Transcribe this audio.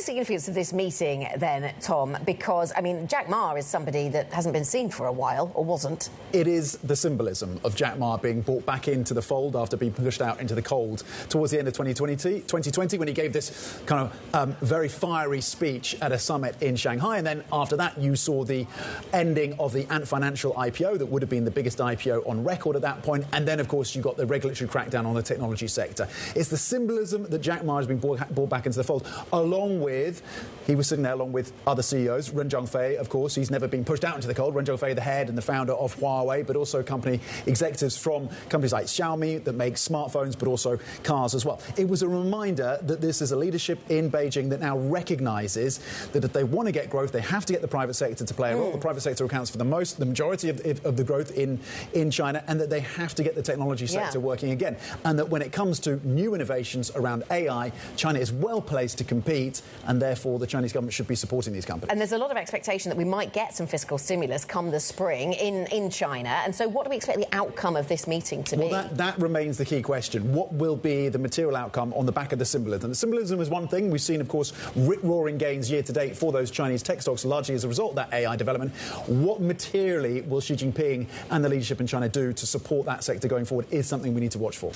significance of this meeting then, Tom? Because, I mean, Jack Ma is somebody that hasn't been seen for a while, or wasn't. It is the symbolism of Jack Ma being brought back into the fold after being pushed out into the cold towards the end of 2020 when he gave this kind of very fiery speech at a summit in Shanghai. And then after that, you saw the ending of the Ant Financial IPO that would have been the biggest IPO on record at that point. And then, of course, you got the regulatory crackdown on the technology sector. It's the symbolism that Jack Ma has been brought back into the fold, along with, he was sitting there along with other CEOs, Ren Zhengfei, of course. He's never been pushed out into the cold. Ren Zhengfei, the head and the founder of Huawei, but also company executives from companies like Xiaomi that make smartphones, but also cars as well. It was a reminder that this is a leadership in Beijing that now recognises that if they want to get growth, they have to get the private sector to play a role. The private sector accounts for the majority of the growth in China, and that they have to get the technology sector working again. And that when it comes to new innovations around AI, China is well placed to compete, and therefore the Chinese government should be supporting these companies. And there's a lot of expectation that we might get some fiscal stimulus come the spring in China. And so what do we expect the outcome of this meeting to be? Well, that remains the key question. What will be the material outcome on the back of the symbolism? The symbolism is one thing. We've seen, of course, rip-roaring gains year to date for those Chinese tech stocks, largely as a result of that AI development. What materially will Xi Jinping and the leadership in China do to support that sector going forward is something we need to watch for.